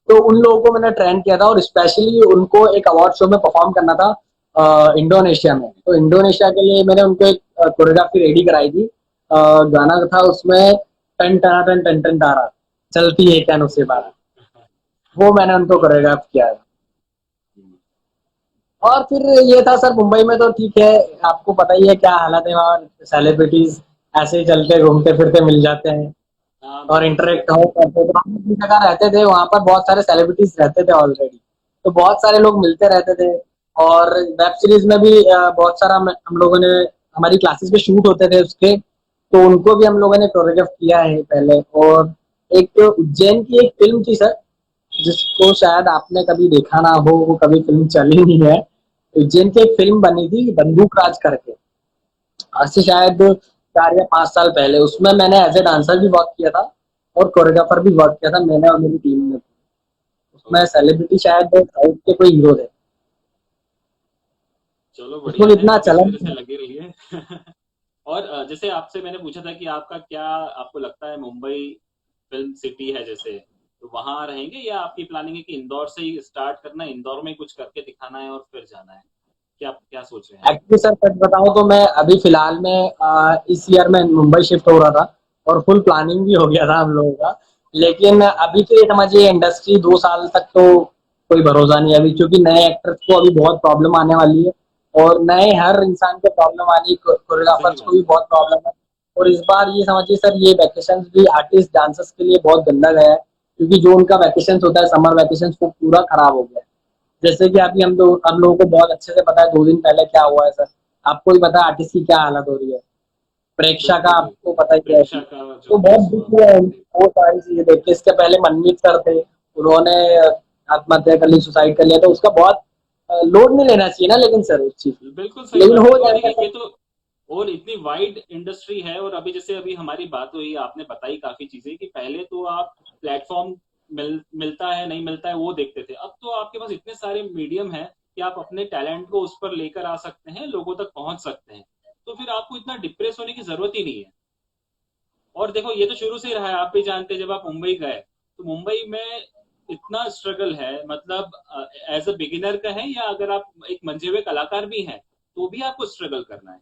तो उन लोगों को मैंने ट्रेन किया था। और स्पेशली उनको एक अवार्ड शो में परफॉर्म करना था इंडोनेशिया में। तो इंडोनेशिया के लिए मैंने उनको एक कोरियोग्राफी रेडी कराई थी। गाना था उसमें, टन टना टन टन टन तारा, चलती है कैनो से बात, हाँ। वो मैंने उनको कोरियोग्राफ किया है। हम्म। और फिर ये था सर, मुंबई में तो ठीक है, आपको पता ही है क्या हालत है वहाँ, सेलिब्रिटीज ऐसे ही चलते घूमते फिरते मिल जाते हैं हाँ और बिल्कुल सही इंटरेक्ट बात हो है। करते। तो हम जिस जगह रहते थे वहां पर बहुत सारे सेलिब्रिटीज रहते थे ऑलरेडी, तो बहुत सारे लोग मिलते रहते थे। और वेब सीरीज में भी बहुत सारा हम लोगों ने, हमारी क्लासेस में शूट होते थे उसके, तो उनको भी हम लोगों ने कोरियोग्राफ किया है पहले। और एक उज्जैन की एक फिल्म थी सर, जिसको शायद आपने कभी देखा ना हो, वो कभी फिल्म चली नहीं है। उज्जैन की एक फिल्म बनी थी बंदूक राज करके, आज से शायद 4 या 5 साल पहले। उसमें मैंने एज ए डांसर भी वर्क किया था और कोरियोग्राफर भी वर्क किया था, मैंने और मेरी टीम ने। उसमें ओके। सेलिब्रिटी शायद साउथ के कोई हीरो थे। चलो उसमें बढ़िया है, इतना आप इसी चलन तरह से लगे रहिए। और जैसे आपसे मैंने पूछा था कि आपका क्या आपको लगता है मुंबई फिल्म सिटी है जैसे, तो वहां रहेंगे या आपकी प्लानिंग है कि इंदौर से ही स्टार्ट करना है, इंदौर में ही कुछ करके दिखाना है और फिर जाना है, क्या क्या सोच रहे हैं आप? एक्चुअली सर सच बताऊं तो मैं अभी फिलहाल में इस ईयर में मुंबई शिफ्ट हो रहा था, और फुल प्लानिंग भी हो गया था हम लोगों का। लेकिन अभी तो ये समझिए इंडस्ट्री 2 साल तक तो कोई भरोसा नहीं है अभी, क्योंकि नए एक्टर्स को अभी बहुत प्रॉब्लम आने वाली है, और नए हर इंसान को प्रॉब्लम आनी, सही कोरियोग्राफर्स को बात भी है। बहुत प्रॉब्लम है। और इस बार ये समझिए सर, ये वैकेशन भी आर्टिस्ट डांसर्स के लिए बहुत गंदा गया है, क्योंकि जो उनका वैकेशन होता है समर वैकेशन, वो पूरा खराब हो गया है। जैसे कि अभी हम लोगों को बहुत अच्छे से पता है 2 दिन पहले क्या हुआ है सर, आपको भी पता है आर्टिस्ट की क्या हालत हो रही है, प्रेक्षा का बिल्कुल आपको बिल्कुल। पता ही है अभी। प्रेक्षा का जो तो बहुत केस दुख हुआ। हुआ है वो सारी चीजें देख के। इसके पहले मनमीत सर थे, उन्होंने आत्महत्या कर ली, सुसाइड कर लिया, तो उसका बहुत लोड नहीं लेना चाहिए ना, लेकिन सर उस चीज, बिल्कुल सही लेकिन बात है। हो और जाएगा देखिए सर। ये तो, और इतनी वाइड इंडस्ट्री है, और अभी जैसे अभी हमारी बात हुई, आपने बताई काफी चीजें कि पहले तो आप प्लेटफॉर्म मिलता है नहीं मिलता है वो देखते थे, अब तो आपके पास इतने सारे मीडियम है कि आप अपने टैलेंट को उस पर लेकर आ सकते हैं, लोगों तक पहुंच सकते हैं। तो फिर आपको इतना डिप्रेस होने की जरूरत ही नहीं है। और देखो ये तो शुरू से ही रहा है, आप भी जानते हैं, जब आप मुंबई गए तो मुंबई में इतना स्ट्रगल है, मतलब एज अ बिगिनर का है या अगर आप एक मंझे हुए कलाकार भी हैं तो भी आपको स्ट्रगल करना है।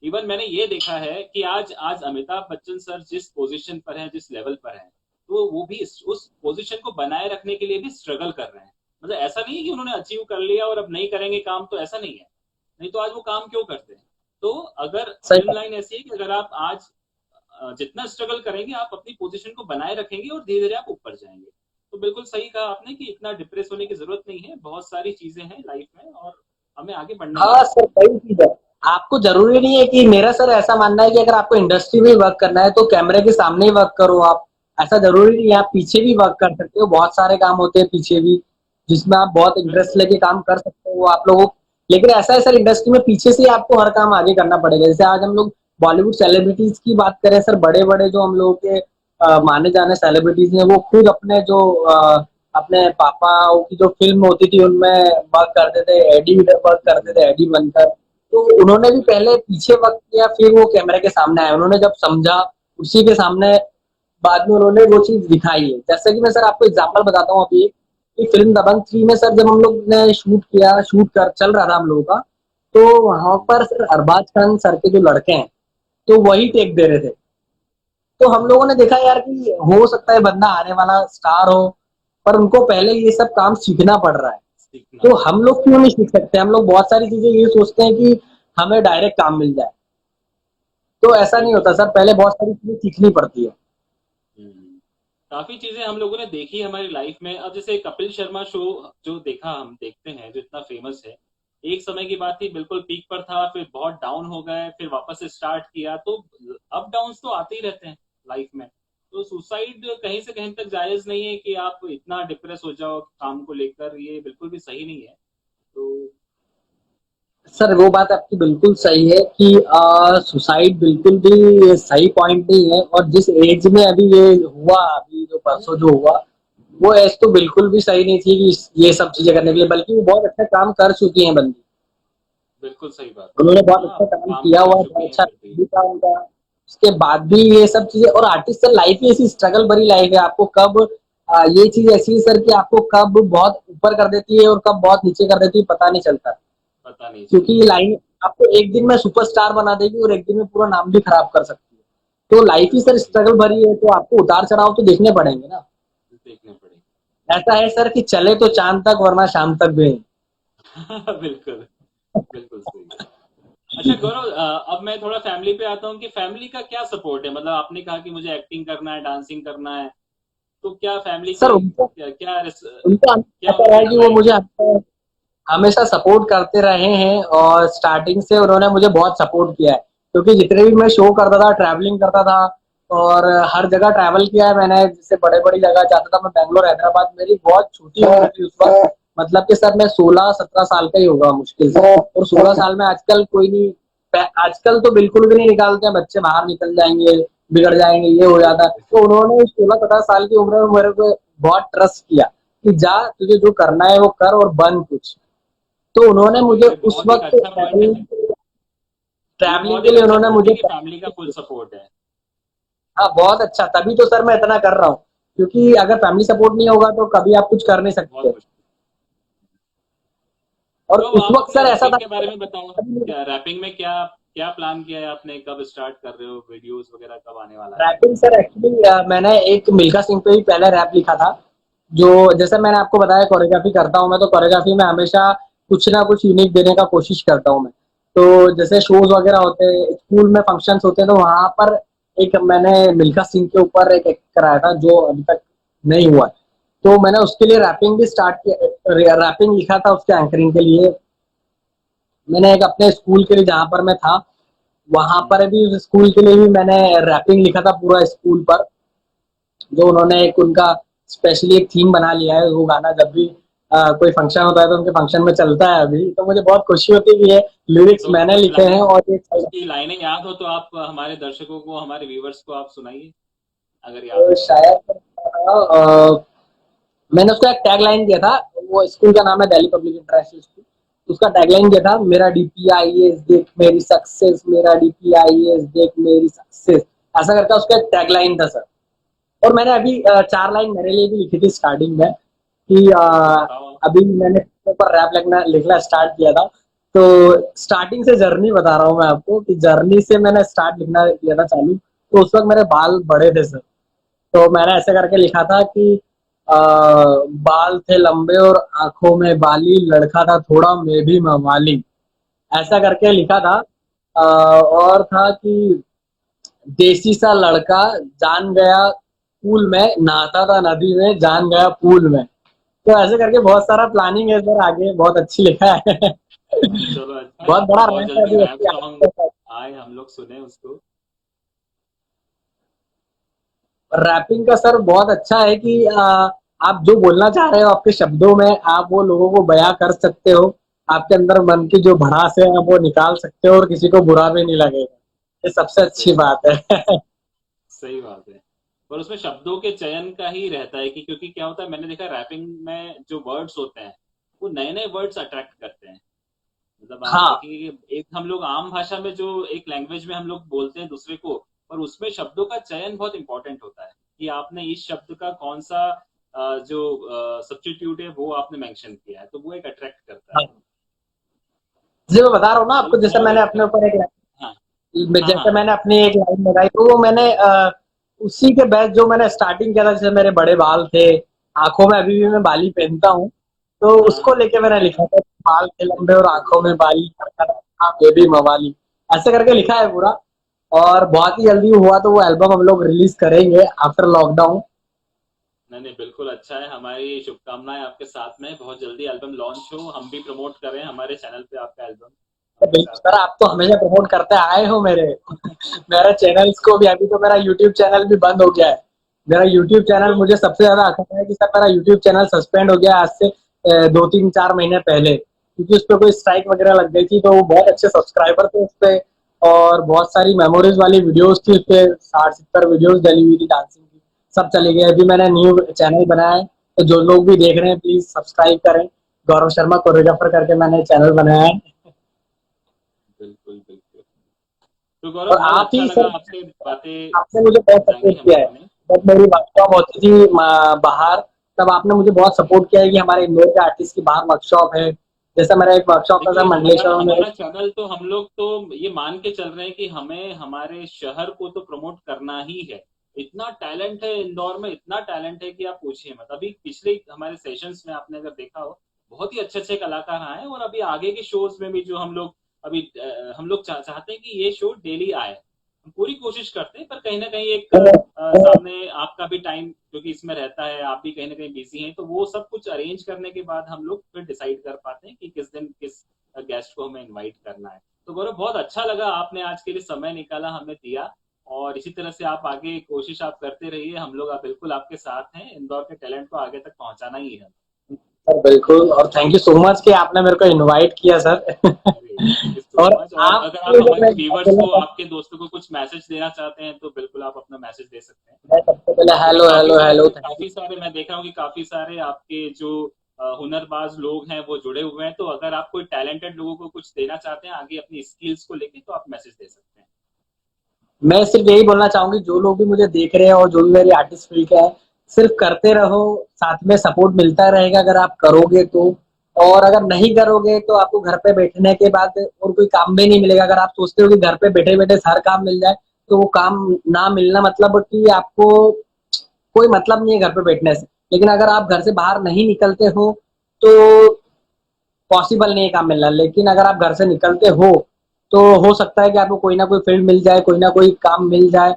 इवन मैंने ये देखा है कि आज आज अमिताभ बच्चन सर जिस पोजीशन पर हैं, जिस लेवल पर हैं, तो वो भी उस पोजीशन को बनाए रखने के लिए भी स्ट्रगल कर रहे हैं। मतलब ऐसा नहीं है कि उन्होंने अचीव कर लिया और अब नहीं करेंगे काम, तो ऐसा नहीं है। नहीं तो आज वो काम क्यों करते हैं? तो अगर सही फिल्म लाइन ऐसी है कि अगर आप आज जितना स्ट्रगल करेंगे आप अपनी पोजीशन को बनाए रखेंगे और धीरे धीरे आप ऊपर जाएंगे। तो बिल्कुल सही कहा आपने कि इतना डिप्रेस होने की जरूरत नहीं है, बहुत सारी चीजें हैं लाइफ में और हमें आगे बढ़ना ही हाँ है। सर सही चीज है। आपको जरूरी नहीं है कि, मेरा सर ऐसा मानना है कि अगर आपको इंडस्ट्री में वर्क करना है तो कैमरे के सामने ही वर्क करो आप, ऐसा जरूरी नहीं है। आप पीछे भी वर्क कर सकते हो, बहुत सारे काम होते हैं पीछे भी जिसमें आप बहुत इंटरेस्ट बिल्कुल। लेके काम कर सकते हो आप लोगों। लेकिन ऐसा है सर, इंडस्ट्री में पीछे से ही आपको हर काम आगे करना पड़ेगा। जैसे आज हम लोग बॉलीवुड सेलिब्रिटीज की बात करें सर, बड़े बड़े जो हम लोगों के माने जाने सेलिब्रिटीज हैं, वो खुद अपने जो अपने पापा की जो फिल्म होती थी उनमें वर्क करते थे, एडी वर्क करते थे, एडी बनकर। तो उन्होंने भी पहले पीछे वक्त किया, फिर वो कैमरे के सामने आए, उन्होंने जब समझा उसी के सामने बाद में उन्होंने वो चीज दिखाई है। जैसे कि मैं सर आपको एग्जांपल बताता हूँ अभी कि फिल्म दबंग 3 में सर जब हम लोग ने शूट कर चल रहा था हम लोगों का, तो वहां पर सर अरबाज खान सर के जो लड़के हैं तो वही टेक दे रहे थे। तो हम लोगों ने देखा यार कि हो सकता है बंदा आने वाला स्टार हो, पर उनको पहले ये सब काम सीखना पड़ रहा है। सीखना तो पड़ेगा। हम लोग क्यों नहीं सीख सकते? हम लोग बहुत सारी चीजें ये सोचते हैं कि हमें डायरेक्ट काम मिल जाए, तो ऐसा नहीं बिल्कुल होता सही सर, बात। पहले बहुत सारी चीजें सीखनी पड़ती है। हम्म। काफी चीजें हम लोगों ने देखी हमारी लाइफ में। अब जैसे कपिल शर्मा शो जो देखा, हम देखते हैं, जो इतना फेमस है, एक समय की बात थी, बिल्कुल पीक पर था, फिर बहुत डाउन हो गए, फिर वापस से स्टार्ट किया। तो अप डाउन तो आते ही रहते हैं लाइफ में। तो सुसाइड कहीं से कहीं तक जायज नहीं है कि आप इतना डिप्रेस हो जाओ काम को लेकर, ये बिल्कुल भी सही नहीं है। तो सर वो बात आपकी बिल्कुल सही है कि सुसाइड बिल्कुल भी सही पॉइंट नहीं है, और जिस एज में अभी ये हुआ, अभी जो परसों जो हुआ, वो एज तो बिल्कुल भी सही नहीं थी कि ये सब चीजें करने के लिए, बल्कि वो बहुत अच्छा काम कर चुकी हैं बंदी। बिल्कुल सही बात है। उन्होंने बहुत हाँ, अच्छा काम काम किया कर हुआ है, चुकी बहुत हैं अच्छा फिर भी। भी था उनका। उसके बाद भी ये सब चीजें, और आर्टिस्ट सर लाइफ ही ऐसी स्ट्रगल भरी लाइफ है, आपको कब ये चीज ऐसी है सर कि आपको कब बहुत ऊपर कर देती है और कब बहुत नीचे कर देती है, पता नहीं चलता। पता नहीं क्योंकि चलता। ये लाइन आपको एक दिन में सुपरस्टार बना देगी और एक दिन में पूरा नाम भी खराब कर सकती है। तो लाइफ ही बिल्कुल सर सही स्ट्रगल भरी है, तो आपको उतार चढ़ाव तो देखने पड़ेंगे ना। देखने पड़ेंगे। ऐसा है सर कि चले तो चांद तक वरना शाम तक भी नहीं। बिल्कुल, बिल्कुल सही। अच्छा गौरव, अब मैं थोड़ा फैमिली पे आता हूँ कि फैमिली का क्या सपोर्ट है। मतलब आपने कहा कि मुझे एक्टिंग करना है, डांसिंग करना है, तो क्या फैमिली सर की उनको क्या क्या उनका क्या ऐसा रहा उनकी है कि वो डिमांड मुझे है? हमेशा सपोर्ट करते रहे हैं, और स्टार्टिंग से उन्होंने मुझे बहुत सपोर्ट किया है। क्योंकि जितने भी मैं शो करता था, ट्रैवलिंग करता था, और हर जगह ट्रैवल किया है मैंने, जिससे बड़े बड़ी जगह जाता था मैं, बैंगलोर, हैदराबाद। मेरी बहुत छोटी उम्र थी उस वक्त, मतलब कि सर मैं 16-17 साल का ही होगा मुश्किल से, और 16 साल में आजकल कोई नहीं, आजकल तो बिल्कुल भी नहीं निकालते हैं बच्चे, बाहर निकल जाएंगे, बिगड़ जाएंगे, ये हो जाता है। तो उन्होंने 16-17 साल की उम्र में मेरे को बहुत ट्रस्ट किया कि जा, तुझे जो करना है वो कर और बन कुछ। तो उन्होंने मुझे ये उस बहुत एक वक्त अच्छा पॉइंट है। ये ट्रैवलिंग बहुत के एक लिए अच्छा उन्होंने पॉइंट है मुझे, कि फैमिली का फुल सपोर्ट है। हाँ बहुत अच्छा, तभी तो सर मैं इतना कर रहा हूँ। क्योंकि अगर फैमिली सपोर्ट नहीं होगा तो कभी आप कुछ कर नहीं बहुत सकते। मुश्किल। और तो अब उस आप वक्त अपने सर ऐसा रैपिंग था, के बारे में बताओ। क्या रैपिंग में क्या क्या प्लान किया है आपने? कब स्टार्ट कर रहे हो? वीडियोस वगैरह कब आने वाला है? रैपिंग सर एक्चुअली मैंने एक मिल्खा सिंह पे ही पहले रैप लिखा था। जो जैसे मैंने आपको बताया कोरियोग्राफी करता हूँ मैं, तो कोरियोग्राफी में हमेशा कुछ ना कुछ यूनिक देने का कोशिश करता हूँ मैं। तो जैसे शोज वगैरह होते हैं, स्कूल में फंक्शंस होते हैं, तो वहां पर एक मैंने मिल्खा सिंह के ऊपर एक एक्ट कराया था जो अभी तक नहीं हुआ है। तो मैंने उसके लिए रैपिंग भी स्टार्ट किया, रैपिंग लिखा था उसके एंकरिंग के लिए। मैंने एक अपने स्कूल के लिए जहां पर मैं था, वहां हम्म। पर भी उस स्कूल के लिए भी मैंने रैपिंग लिखा था पूरा स्कूल पर। जो उन्होंने एक उनका स्पेशली एक थीम बना लिया है, वो गाना जब भी कोई फंक्शन होता है तो उनके फंक्शन में चलता है अभी, तो मुझे बहुत खुशी होती है कि ये लिरिक्स तो मैंने कुछ लिखे हैं लाइनें, और ये उसकी लाइनें याद हो तो आप हमारे दर्शकों को, हमारे व्यूवर्स को आप सुनाइए, अगर याद तो हो तो। शायद मैंने उसका एक टैग लाइन दिया था। वो स्कूल का नाम है दिल्ली पब्लिक इंटरनेशनल स्कूल। उसका टैग लाइन दिया था, मेरा डीपीआईएस देख मेरी सक्सेस, मेरा डीपीआईएस देख मेरी सक्सेस। ऐसा करके उसका एक टैग लाइन था सर। और मैंने अभी 4 लाइन मेरे लिए भी लिखी थी स्टार्टिंग में कि बताओ। अभी मैंने ऊपर रैप लिखना लिखना स्टार्ट किया था। तो स्टार्टिंग से जर्नी बता रहा हूँ मैं आपको कि जर्नी से मैंने स्टार्ट लिखना किया था चालू। तो उस वक्त मेरे बाल बड़े थे सर। तो मैंने ऐसे करके लिखा था कि बाल थे लंबे और आंखों में बाली, लड़का था थोड़ा मैं भी मवाली। ऐसा करके लिखा था। और था कि देसी सा लड़का जान गया पूल में, नहाता था नदी में जान गया पूल में। तो ऐसे करके बहुत सारा प्लानिंग है सर, आगे बहुत अच्छी लिखा है। चलो अच्छा है, बहुत आपका बड़ा बहुत रैप है जल्दी अभी रैप सॉन्ग अच्छी। आए, हम लोग सुने उसको। रैपिंग का सर बहुत अच्छा है कि आप जो बोलना चाह रहे हो आपके शब्दों में आप वो लोगों को बयां कर सकते हो। आपके अंदर मन की जो भड़ास है आप वो निकाल सकते हो, और किसी को बुरा भी नहीं लगेगा। ये सबसे अच्छी सही बात है। सही बात है। और उसमें शब्दों के चयन का ही रहता है कि, क्योंकि क्या होता है, मैंने देखा रैपिंग में जो वर्ड्स होते हैं वो नए नए वर्ड्स अट्रैक्ट करते हैं। मतलब आप हाँ। देखेंगे कि एक हम लोग आम भाषा में जो एक लैंग्वेज में हम लोग बोलते हैं दूसरे को, और उसमें शब्दों का चयन बहुत इंपॉर्टेंट होता है कि आपने इस शब्द का कौन सा जो सब्स्टिट्यूट है वो आपने मेंशन किया है, तो वो एक अट्रैक्ट करता है। हाँ जी, मैं बता रहा हूँ ना आपको, चलो जैसे बहुत मैंने अच्छा। अपने ऊपर एक हाँ हाँ हाँ जैसे हाँ। मैंने अपनी एक लाइन लगाई, तो वो मैंने उसी के बैच जो मैंने स्टार्टिंग किया था, जैसे मेरे बड़े बाल थे, आंखों में अभी भी हाँ मैं बाली पहनता हूँ, तो हाँ उसको हाँ। लेके मैंने लिखा था, बाल थे लंबे और आंखों में बाली, हाँ बेबी मवाली, ऐसे करके लिखा है पूरा। और बहुत ही जल्दी हुआ तो वो एल्बम हम लोग रिलीज करेंगे आफ्टर लॉकडाउन। नहीं नहीं, बिल्कुल अच्छा है, हमारी शुभकामनाएं आपके साथ में, बहुत जल्दी एल्बम लॉन्च हो, हम भी प्रमोट करें हमारे चैनल पे आपका एल्बम आपके बिल्कुल साथ सर, में। आप तो हमेशा प्रमोट करते आए हो मेरे मेरे चैनल्स को भी। अभी तो मेरा यूट्यूब चैनल भी बंद हो गया है। मेरा यूट्यूब चैनल, तो मुझे सबसे ज्यादा अखर है कि सर मेरा यूट्यूब चैनल सस्पेंड हो गया आज से 2-3-4 महीने पहले, क्योंकि उस पर कोई स्ट्राइक वगैरह लग गई थी। तो वो बहुत अच्छे सब्सक्राइबर थे उस पे, और बहुत सारी मेमोरीज वाली वीडियोस थी उस पे, 60-70 वीडियोस डली हुई थी डांसिंग की, सब चली गई। अभी मैंने न्यू चैनल बनाया है, तो जो लोग भी देख रहे हैं प्लीज सब्सक्राइब करें। गौरव शर्मा कोरियोग्राफर करके मैंने चैनल बनाया है। बिल्कुल बिल्कुल। तो गौरव और बहुत आप अच्छा ही लगा सर, आपसे बातें आपने मुझे बहुत जानी सपोर्ट हम किया है। लोगों ने। जब मेरी वर्कशॉप होती थी बाहर, तब आपने मुझे बहुत सपोर्ट किया है कि हमारे इंदौर के आर्टिस्ट की बाहर वर्कशॉप है। जैसा मेरा एक वर्कशॉप था देखिए सर हमारा मंडलेश्वर में मेरे। हमारा चैनल तो हम लोग तो ये मान के चल रहे हैं कि हमें हमारे शहर को तो प्रमोट करना ही है। इतना टैलेंट है इंदौर में, इतना टैलेंट है कि आप पूछिए मत। अभी पिछले हमारे सेशंस में आपने अगर देखा हो, बहुत ही अच्छे अच्छे कलाकार आए हैं, और अभी आगे के शोज में भी जो हम लोग अभी हम लोग चाहते हैं कि ये शो डेली आए। हम पूरी कोशिश करते हैं, पर कहीं ना कहीं एक सामने आपका भी टाइम जो कि इसमें रहता है, आप भी कहीं ना कहीं बिजी हैं, तो वो सब कुछ अरेंज करने के बाद हम लोग फिर डिसाइड कर पाते हैं कि किस दिन किस गेस्ट को हमें इनवाइट करना है। तो गौरव बहुत अच्छा लगा आपने आज के लिए समय निकाला, हमें दिया, और इसी तरह से आप आगे कोशिश आप करते रहिए, हम लोग आप बिल्कुल आपके साथ हैं, इंदौर के टैलेंट को आगे तक पहुंचाना ही है। सर बिल्कुल, और थैंक यू सो मच कि आपने मेरे को इनवाइट किया सर अरे थैंक यू सो और मच। और आप, अगर आप मैं हमारे व्यूवर्स बोलना को, चाहूँ- आपके दोस्तों को कुछ मैसेज देना चाहते हैं तो बिल्कुल आप अपना मैसेज दे सकते हैं, मैं सबसे पहले क्योंकि hello hello hello, thank you. काफी सारे मैं देख रहा हूँ कि काफी सारे आपके जो हुनरबाज लोग हैं वो जुड़े हुए हैं, तो अगर आप कोई टैलेंटेड लोगों को कुछ देना चाहते हैं आगे अपनी स्किल्स को लेके, तो आप मैसेज दे सकते हैं। मैं सिर्फ यही बोलना चाहूंगी, जो लोग भी मुझे देख रहे हैं और जो भी मेरी आर्टिस्ट फील्ड के हैं, सिर्फ करते रहो, साथ में सपोर्ट मिलता रहेगा अगर आप करोगे तो। और अगर नहीं करोगे तो आपको घर पे बैठने के बाद और कोई काम भी नहीं मिलेगा। अगर आप सोचते हो कि घर पे बैठे बैठे हर काम मिल जाए, तो वो काम ना मिलना मतलब कि आपको कोई मतलब नहीं है घर पे बैठने से। लेकिन अगर आप घर से बाहर नहीं निकलते हो, तो पॉसिबल नहीं है काम मिलना। लेकिन अगर आप घर से निकलते तो हो सकता है कि आपको कोई ना कोई फील्ड मिल जाए, कोई ना कोई काम मिल जाए।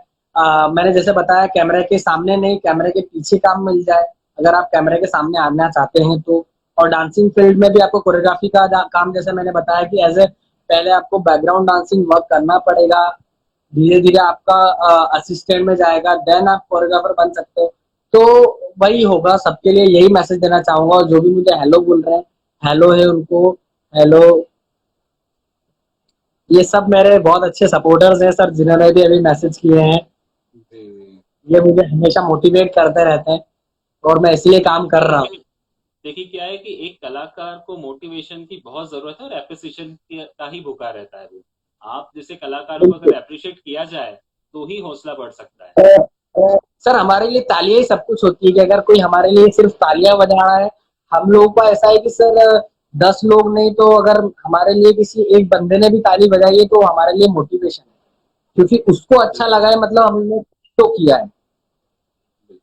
मैंने जैसे बताया, कैमरे के सामने नहीं, कैमरे के पीछे काम मिल जाए, अगर आप कैमरे के सामने आना चाहते हैं तो। और डांसिंग फील्ड में भी आपको कोरियोग्राफी का काम, जैसे मैंने बताया कि एज ए पहले आपको बैकग्राउंड डांसिंग वर्क करना पड़ेगा, धीरे धीरे आपका असिस्टेंट में जाएगा, देन आप कोरियोग्राफर बन सकते हो। तो वही होगा सबके लिए, यही मैसेज देना चाहूंगा। और जो भी मुझे हेलो बोल रहे हैं, हेलो है उनको, हेलो। ये सब मेरे बहुत अच्छे सपोर्टर्स हैं सर, जिन्होंने भी अभी मैसेज किए हैं। जी। ये मुझे हमेशा मोटिवेट करते रहते हैं, और मैं इसलिए काम कर रहा हूँ। देखिए देखिए क्या है कि एक कलाकार को मोटिवेशन की बहुत जरूरत है, और एप्रिसिएशन का ही भूखा रहता है वो। आप जैसे कलाकारों को बिल्कुल। अगर अप्रिशिएट किया जाए तो ही हौसला बढ़ सकता है। सर हमारे लिए तालियां ही सब कुछ होती है, कि अगर कोई हमारे लिए सिर्फ तालियां बजा रहा है, हम लोगों का ऐसा है कि सर 10 लोग नहीं तो अगर हमारे लिए किसी एक बंदे ने भी ताली बजाई है, तो हमारे लिए मोटिवेशन है, क्योंकि उसको अच्छा बिल्कुल लगा है, मतलब हमने तो किया है। बिल्कुल।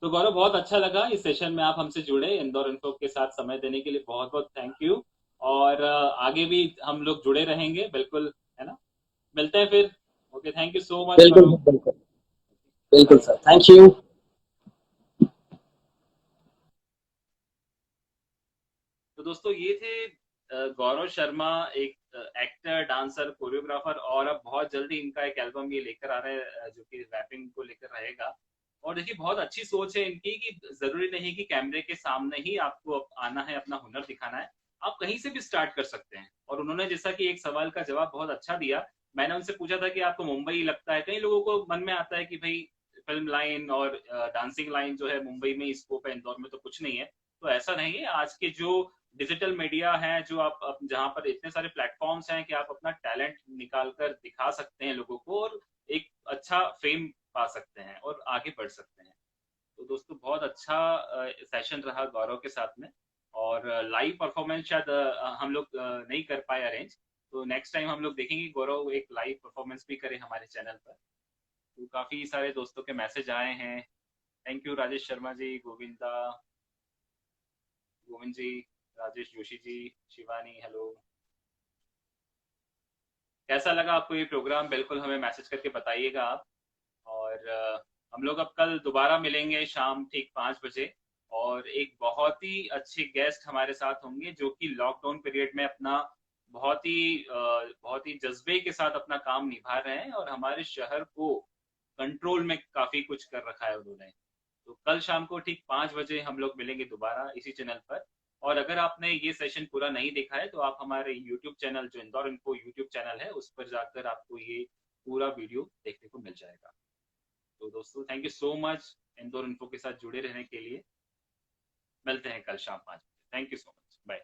तो गौरव बहुत अच्छा लगा इस सेशन में आप हमसे जुड़े, इंदौर इन्फो के साथ समय देने के लिए बहुत बहुत थैंक यू। और आगे भी हम लोग जुड़े रहेंगे बिल्कुल, है ना। मिलते हैं फिर। Okay, thank you so much बिल्कुल गौरव। बिल्कुल। बिल्कुल बाय। Sir, thank you. तो दोस्तों ये थे गौरव शर्मा, एक एक्टर, डांसर, कोरियोग्राफर, और अब बहुत जल्दी इनका एक एल्बम ये लेकर आ रहे हैं जो कि रैपिंग को लेकर रहेगा। और देखिए बहुत अच्छी सोच है इनकी कि जरूरी नहीं कि कैमरे के सामने ही आपको आना है, अपना हुनर दिखाना है, आप कहीं से भी स्टार्ट कर सकते हैं। और उन्होंने जैसा कि एक सवाल का जवाब बहुत अच्छा दिया, मैंने उनसे पूछा था कि आपको मुंबई लगता है, कई लोगों को मन में आता है कि भाई फिल्म लाइन और डांसिंग लाइन जो है मुंबई में स्कोप है, इंदौर में तो कुछ नहीं है। तो ऐसा नहीं है, आज के जो डिजिटल मीडिया है जो आप जहाँ पर इतने सारे प्लेटफॉर्म्स हैं कि आप अपना टैलेंट निकाल कर दिखा सकते हैं लोगों को और एक अच्छा फेम पा सकते हैं और आगे बढ़ सकते हैं। तो दोस्तों बहुत अच्छा सेशन रहा गौरव के साथ में और लाइव परफॉर्मेंस शायद हम लोग नहीं कर पाए अरेंज, तो नेक्स्ट टाइम हम लोग देखेंगे गौरव एक लाइव परफॉर्मेंस भी करे हमारे चैनल पर। तो काफ़ी सारे दोस्तों के मैसेज आए हैं। Thank you Rajesh Sharma ji, Govind ji, Rajesh Joshi ji, Shivani hello. कैसा लगा आपको ये प्रोग्राम, बिल्कुल हमें मैसेज करके बताइएगा आप। और हम लोग अब कल दोबारा मिलेंगे शाम ठीक 5 बजे और एक बहुत ही अच्छे गेस्ट हमारे साथ होंगे जो कि लॉकडाउन पीरियड में अपना बहुत ही जज्बे के साथ अपना काम निभा रहे हैं और हमारे शहर को कंट्रोल में काफी कुछ कर रखा है उन्होंने। तो कल शाम को ठीक 5 बजे हम लोग मिलेंगे दोबारा इसी चैनल पर। और अगर आपने ये सेशन पूरा नहीं देखा है तो आप हमारे यूट्यूब चैनल जो इंदौर इन्फो यूट्यूब चैनल है उस पर जाकर आपको ये पूरा वीडियो देखने को मिल जाएगा। तो दोस्तों thank you so much Indore info के साथ जुड़े रहने के लिए। मिलते हैं कल शाम 5 बजे। Thank you so much, bye.